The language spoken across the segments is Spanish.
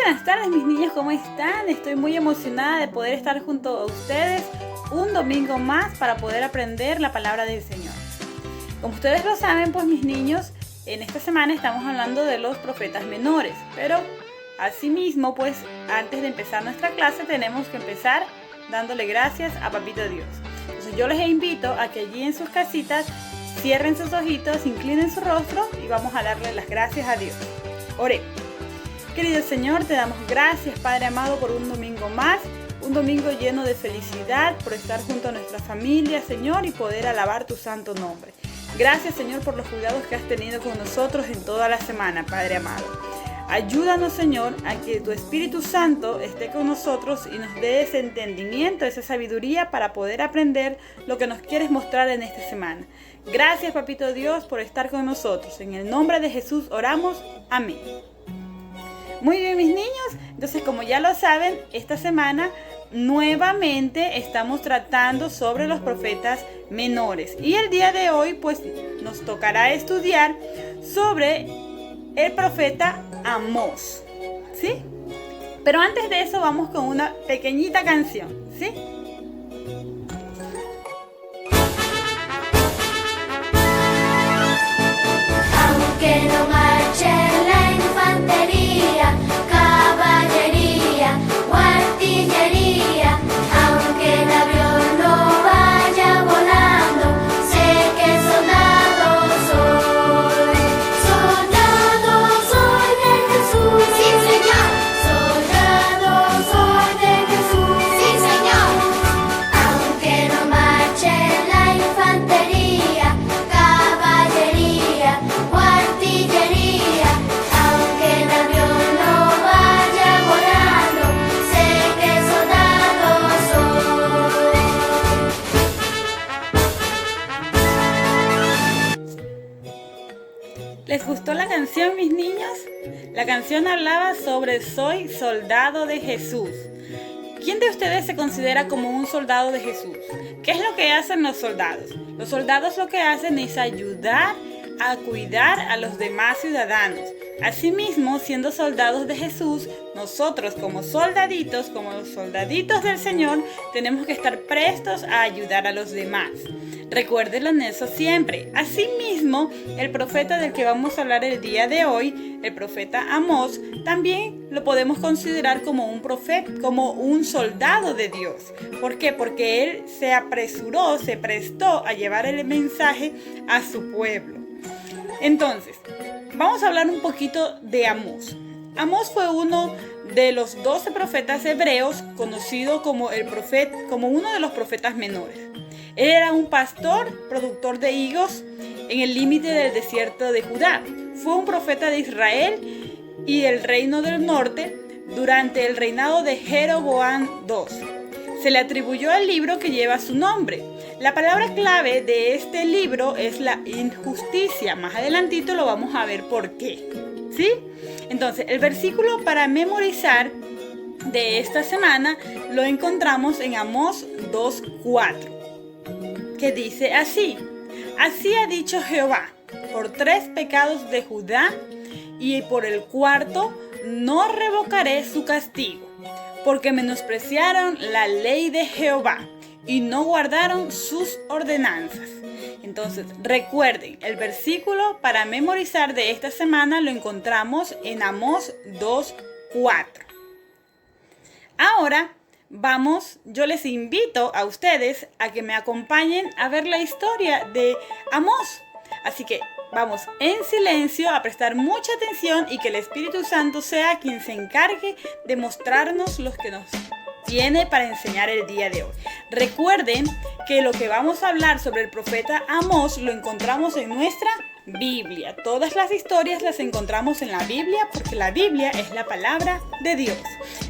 buenas tardes, mis niños, ¿cómo están? Estoy muy emocionada de poder estar junto a ustedes un domingo más para poder aprender la palabra del Señor. Como ustedes lo saben, pues mis niños, en esta semana estamos hablando de los profetas menores, pero asimismo, pues antes de empezar nuestra clase tenemos que empezar dándole gracias a Papito Dios. Entonces yo les invito a que allí en sus casitas cierren sus ojitos, inclinen su rostro y vamos a darle las gracias a Dios. Oremos. Querido Señor, te damos gracias, Padre amado, por un domingo más, un domingo lleno de felicidad, por estar junto a nuestra familia, Señor, y poder alabar tu santo nombre. Gracias, Señor, por los cuidados que has tenido con nosotros en toda la semana, Padre amado. Ayúdanos, Señor, a que tu Espíritu Santo esté con nosotros y nos dé ese entendimiento, esa sabiduría para poder aprender lo que nos quieres mostrar en esta semana. Gracias, Papito Dios, por estar con nosotros. En el nombre de Jesús oramos. Amén. Muy bien, mis niños, entonces como ya lo saben, esta semana nuevamente estamos tratando sobre los profetas menores. Y el día de hoy pues nos tocará estudiar sobre el profeta Amós, ¿sí? Pero antes de eso vamos con una pequeñita canción, ¿sí? Aunque no marche la infantería, caballería o artillería, aunque el avión no vaya volando, sé que soldado soy. Soldado soy de Jesús. Sí, Señor. Soldado soy de Jesús. Sí, Señor. Aunque no marche la infantería, caballería o artillería, aunque el avión no vaya volando, sé que soldado soy. ¿Les gustó la canción, mis niños? La canción hablaba sobre soy soldado de Jesús. ¿Quién de ustedes se considera como un soldado de Jesús? ¿Qué es lo que hacen los soldados? Los soldados lo que hacen es ayudar a cuidar a los demás ciudadanos. Asimismo, siendo soldados de Jesús, nosotros como soldaditos, como los soldaditos del Señor, tenemos que estar prestos a ayudar a los demás. Recuérdenlo en eso siempre. Asimismo, el profeta del que vamos a hablar el día de hoy, el profeta Amós, también lo podemos considerar como un profeta, como un soldado de Dios. ¿Por qué? Porque él se apresuró, se prestó a llevar el mensaje a su pueblo. Entonces, vamos a hablar un poquito de Amós. Amós fue uno de los 12 profetas hebreos, conocido como uno de los profetas menores. Él era un pastor, productor de higos en el límite del desierto de Judá. Fue un profeta de Israel y del reino del norte durante el reinado de Jeroboam II. Se le atribuyó el libro que lleva su nombre. La palabra clave de este libro es la injusticia. Más adelantito lo vamos a ver por qué, ¿sí? Entonces, el versículo para memorizar de esta semana lo encontramos en Amós 2:4. Que dice así: así ha dicho Jehová, por 3 pecados de Judá y por el 4º no revocaré su castigo, porque menospreciaron la ley de Jehová y no guardaron sus ordenanzas. Entonces, recuerden, el versículo para memorizar de esta semana lo encontramos en Amós 2:4. Ahora yo les invito a ustedes a que me acompañen a ver la historia de Amós. Así que vamos en silencio a prestar mucha atención y que el Espíritu Santo sea quien se encargue de mostrarnos los que nos tiene para enseñar el día de hoy. Recuerden que lo que vamos a hablar sobre el profeta Amós lo encontramos en nuestra Biblia. Todas las historias las encontramos en la Biblia porque la Biblia es la palabra de Dios.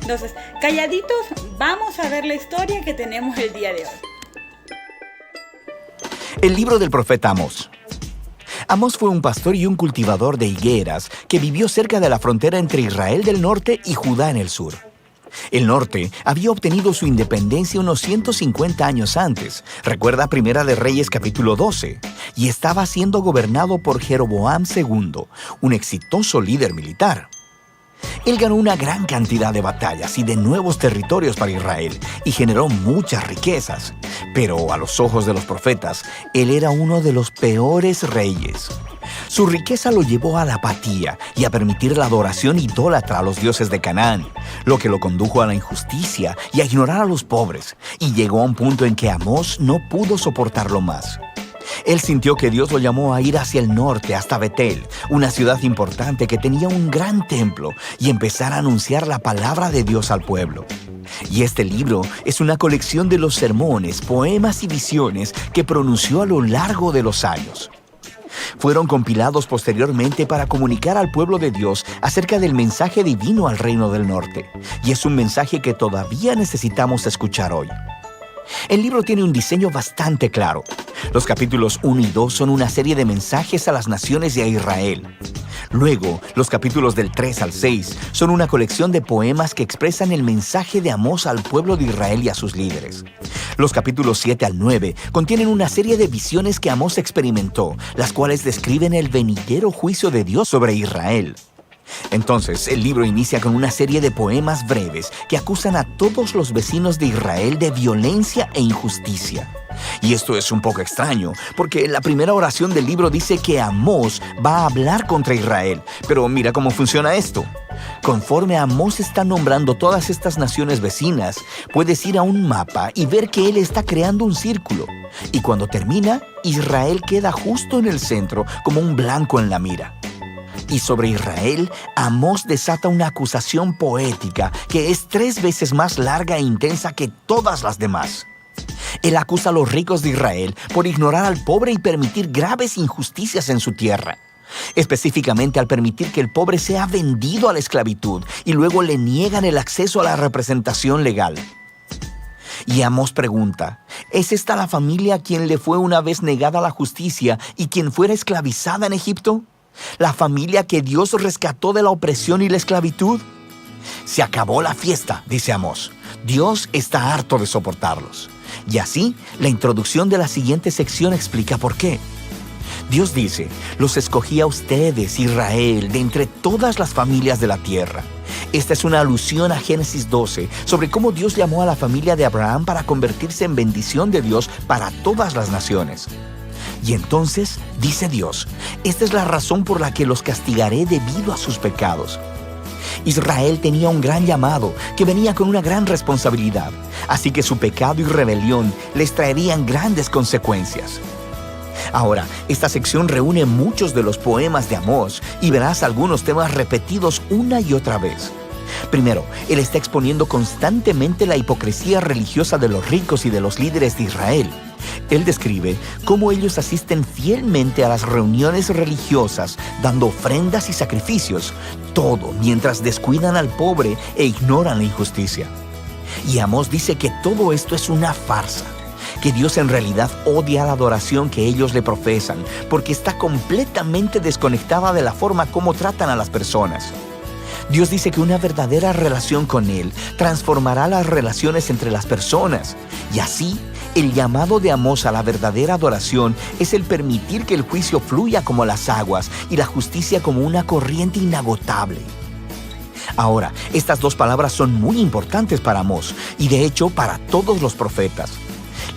Entonces, calladitos, vamos a ver la historia que tenemos el día de hoy. El libro del profeta Amós. Amós fue un pastor y un cultivador de higueras que vivió cerca de la frontera entre Israel del norte y Judá en el sur. El norte había obtenido su independencia unos 150 años antes, recuerda Primera de Reyes capítulo 12, y estaba siendo gobernado por Jeroboam II, un exitoso líder militar. Él ganó una gran cantidad de batallas y de nuevos territorios para Israel y generó muchas riquezas. Pero a los ojos de los profetas, él era uno de los peores reyes. Su riqueza lo llevó a la apatía y a permitir la adoración idólatra a los dioses de Canaán, lo que lo condujo a la injusticia y a ignorar a los pobres, y llegó a un punto en que Amós no pudo soportarlo más. Él sintió que Dios lo llamó a ir hacia el norte, hasta Betel, una ciudad importante que tenía un gran templo, y empezar a anunciar la palabra de Dios al pueblo. Y este libro es una colección de los sermones, poemas y visiones que pronunció a lo largo de los años. Fueron compilados posteriormente para comunicar al pueblo de Dios acerca del mensaje divino al reino del norte, y es un mensaje que todavía necesitamos escuchar hoy. El libro tiene un diseño bastante claro. Los capítulos 1 y 2 son una serie de mensajes a las naciones y a Israel. Luego, los capítulos del 3 al 6 son una colección de poemas que expresan el mensaje de Amós al pueblo de Israel y a sus líderes. Los capítulos 7 al 9 contienen una serie de visiones que Amós experimentó, las cuales describen el venidero juicio de Dios sobre Israel. Entonces, el libro inicia con una serie de poemas breves que acusan a todos los vecinos de Israel de violencia e injusticia. Y esto es un poco extraño, porque la primera oración del libro dice que Amós va a hablar contra Israel. Pero mira cómo funciona esto. Conforme Amós está nombrando todas estas naciones vecinas, puedes ir a un mapa y ver que él está creando un círculo. Y cuando termina, Israel queda justo en el centro, como un blanco en la mira. Y sobre Israel, Amós desata una acusación poética que es 3 veces más larga e intensa que todas las demás. Él acusa a los ricos de Israel por ignorar al pobre y permitir graves injusticias en su tierra. Específicamente al permitir que el pobre sea vendido a la esclavitud y luego le niegan el acceso a la representación legal. Y Amós pregunta, ¿es esta la familia a quien le fue una vez negada la justicia y quien fuera esclavizada en Egipto? ¿La familia que Dios rescató de la opresión y la esclavitud? Se acabó la fiesta, dice Amós. Dios está harto de soportarlos. Y así, la introducción de la siguiente sección explica por qué. Dios dice, los escogí a ustedes, Israel, de entre todas las familias de la tierra. Esta es una alusión a Génesis 12, sobre cómo Dios llamó a la familia de Abraham para convertirse en bendición de Dios para todas las naciones. Y entonces, dice Dios, esta es la razón por la que los castigaré debido a sus pecados. Israel tenía un gran llamado que venía con una gran responsabilidad, así que su pecado y rebelión les traerían grandes consecuencias. Ahora, esta sección reúne muchos de los poemas de Amós y verás algunos temas repetidos una y otra vez. Primero, él está exponiendo constantemente la hipocresía religiosa de los ricos y de los líderes de Israel. Él describe cómo ellos asisten fielmente a las reuniones religiosas, dando ofrendas y sacrificios, todo mientras descuidan al pobre e ignoran la injusticia. Y Amós dice que todo esto es una farsa, que Dios en realidad odia la adoración que ellos le profesan, porque está completamente desconectada de la forma como tratan a las personas. Dios dice que una verdadera relación con Él transformará las relaciones entre las personas, y así, el llamado de Amós a la verdadera adoración es el permitir que el juicio fluya como las aguas y la justicia como una corriente inagotable. Ahora, estas 2 palabras son muy importantes para Amós y de hecho para todos los profetas.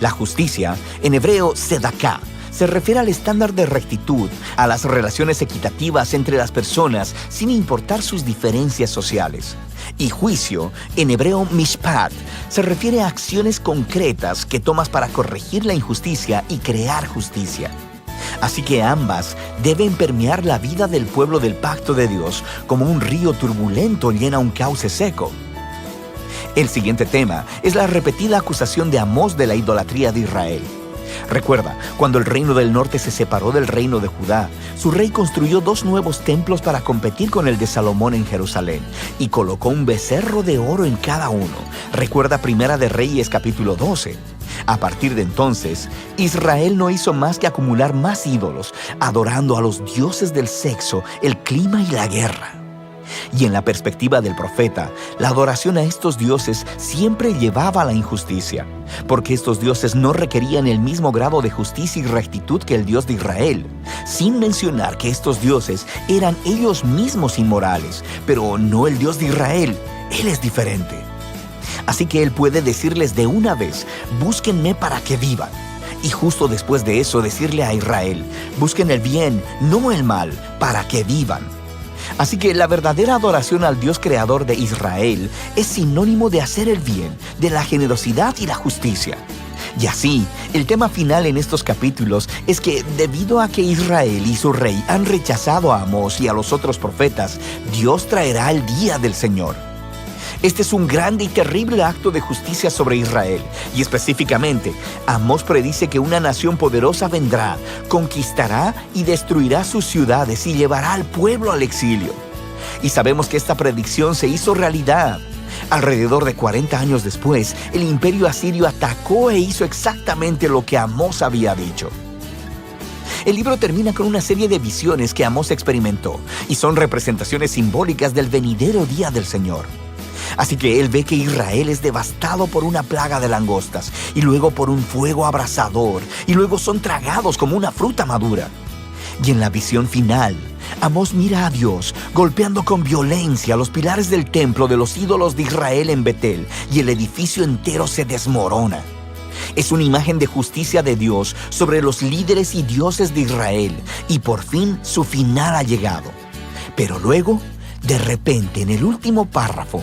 La justicia, en hebreo sedaká, se refiere al estándar de rectitud, a las relaciones equitativas entre las personas sin importar sus diferencias sociales. Y juicio, en hebreo mishpat, se refiere a acciones concretas que tomas para corregir la injusticia y crear justicia. Así que ambas deben permear la vida del pueblo del pacto de Dios como un río turbulento llena un cauce seco. El siguiente tema es la repetida acusación de Amós de la idolatría de Israel. Recuerda, cuando el reino del norte se separó del reino de Judá, su rey construyó 2 nuevos templos para competir con el de Salomón en Jerusalén y colocó un becerro de oro en cada uno. Recuerda Primera de Reyes capítulo 12. A partir de entonces, Israel no hizo más que acumular más ídolos, adorando a los dioses del sexo, el clima y la guerra. Y en la perspectiva del profeta, la adoración a estos dioses siempre llevaba a la injusticia, porque estos dioses no requerían el mismo grado de justicia y rectitud que el Dios de Israel, sin mencionar que estos dioses eran ellos mismos inmorales, pero no el Dios de Israel. Él es diferente. Así que Él puede decirles de una vez, búsquenme para que vivan. Y justo después de eso decirle a Israel, busquen el bien, no el mal, para que vivan. Así que la verdadera adoración al Dios creador de Israel es sinónimo de hacer el bien, de la generosidad y la justicia. Y así, el tema final en estos capítulos es que debido a que Israel y su rey han rechazado a Amós y a los otros profetas, Dios traerá el día del Señor. Este es un grande y terrible acto de justicia sobre Israel, y específicamente, Amós predice que una nación poderosa vendrá, conquistará y destruirá sus ciudades y llevará al pueblo al exilio. Y sabemos que esta predicción se hizo realidad. Alrededor de 40 años después, el imperio asirio atacó e hizo exactamente lo que Amós había dicho. El libro termina con una serie de visiones que Amós experimentó, y son representaciones simbólicas del venidero día del Señor. Así que él ve que Israel es devastado por una plaga de langostas, y luego por un fuego abrasador, y luego son tragados como una fruta madura. Y en la visión final, Amós mira a Dios golpeando con violencia los pilares del templo de los ídolos de Israel en Betel, y el edificio entero se desmorona. Es una imagen de justicia de Dios sobre los líderes y dioses de Israel, y por fin su final ha llegado. Pero luego, de repente, en el último párrafo,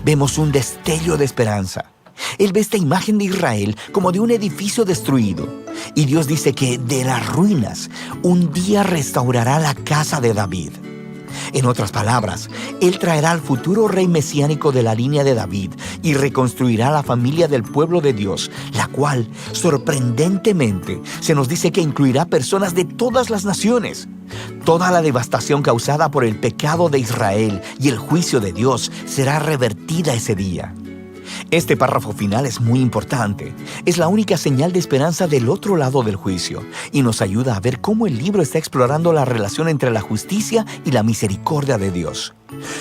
vemos un destello de esperanza. Él ve esta imagen de Israel como de un edificio destruido. Y Dios dice que de las ruinas un día restaurará la casa de David. En otras palabras, Él traerá al futuro rey mesiánico de la línea de David y reconstruirá la familia del pueblo de Dios, la cual, sorprendentemente, se nos dice que incluirá personas de todas las naciones. Toda la devastación causada por el pecado de Israel y el juicio de Dios será revertida ese día. Este párrafo final es muy importante. Es la única señal de esperanza del otro lado del juicio y nos ayuda a ver cómo el libro está explorando la relación entre la justicia y la misericordia de Dios.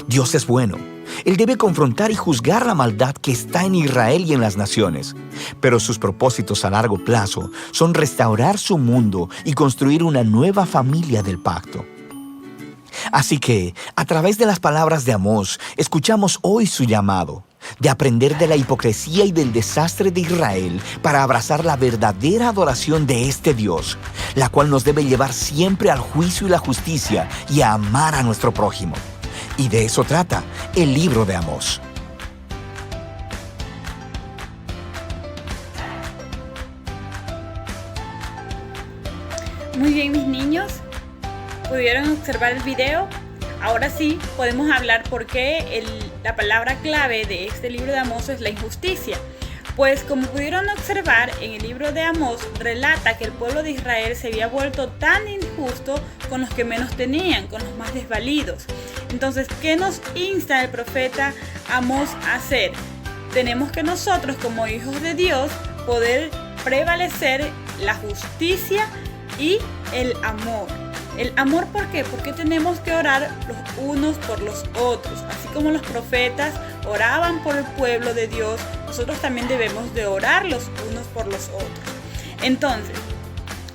Dios es bueno. Él debe confrontar y juzgar la maldad que está en Israel y en las naciones. Pero sus propósitos a largo plazo son restaurar su mundo y construir una nueva familia del pacto. Así que, a través de las palabras de Amós, escuchamos hoy su llamado de aprender de la hipocresía y del desastre de Israel para abrazar la verdadera adoración de este Dios, la cual nos debe llevar siempre al juicio y la justicia y a amar a nuestro prójimo. Y de eso trata el libro de Amós. Muy bien, mis niños. ¿Pudieron observar el video? Ahora sí, podemos hablar por qué la palabra clave de este libro de Amós es la injusticia. Pues como pudieron observar, en el libro de Amós relata que el pueblo de Israel se había vuelto tan injusto con los que menos tenían, con los más desvalidos. Entonces, ¿qué nos insta el profeta Amós a hacer? Tenemos que nosotros, como hijos de Dios, poder prevalecer la justicia y el amor. El amor, ¿por qué? Porque tenemos que orar los unos por los otros. Así como los profetas oraban por el pueblo de Dios, nosotros también debemos de orar los unos por los otros. Entonces,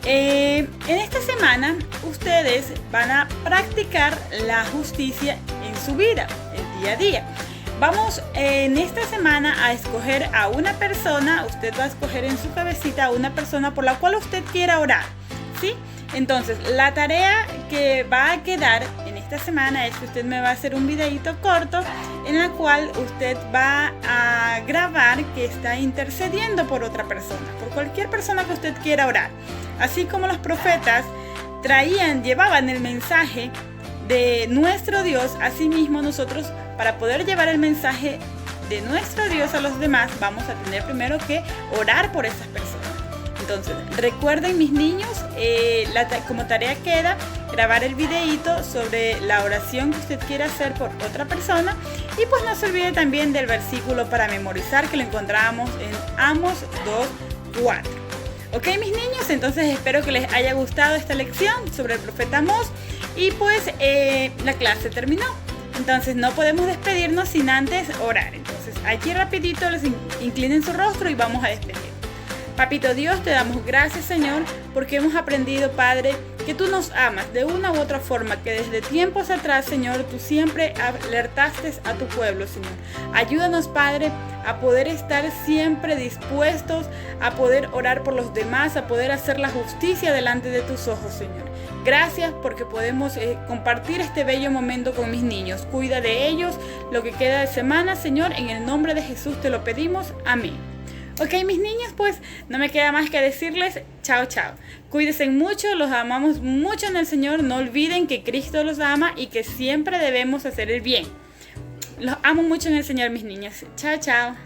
en esta semana ustedes van a practicar la justicia en su vida, el día a día. Vamos en esta semana a escoger a una persona. Usted va a escoger en su cabecita a una persona por la cual usted quiera orar, ¿sí? Entonces, la tarea que va a quedar en esta semana es que usted me va a hacer un videito corto en la cual usted va a grabar que está intercediendo por otra persona, por cualquier persona que usted quiera orar. Así como los profetas llevaban el mensaje de nuestro Dios, así mismo nosotros, para poder llevar el mensaje de nuestro Dios a los demás, vamos a tener primero que orar por esas personas. Entonces, recuerden, mis niños, como tarea queda grabar el videíto sobre la oración que usted quiere hacer por otra persona. Y pues no se olvide también del versículo para memorizar, que lo encontramos en Amós 2:4. Ok, mis niños, entonces espero que les haya gustado esta lección sobre el profeta Amós. Y pues la clase terminó. Entonces no podemos despedirnos sin antes orar. Entonces aquí rapidito les inclinen su rostro y vamos a despedir. Papito Dios, te damos gracias, Señor, porque hemos aprendido, Padre, que tú nos amas de una u otra forma, que desde tiempos atrás, Señor, tú siempre alertaste a tu pueblo, Señor. Ayúdanos, Padre, a poder estar siempre dispuestos a poder orar por los demás, a poder hacer la justicia delante de tus ojos, Señor. Gracias porque podemos compartir este bello momento con mis niños. Cuida de ellos lo que queda de semana, Señor. En el nombre de Jesús te lo pedimos. Amén. Ok, mis niños, pues no me queda más que decirles chao, chao. Cuídense mucho, los amamos mucho en el Señor. No olviden que Cristo los ama y que siempre debemos hacer el bien. Los amo mucho en el Señor, mis niñas. Chao, chao.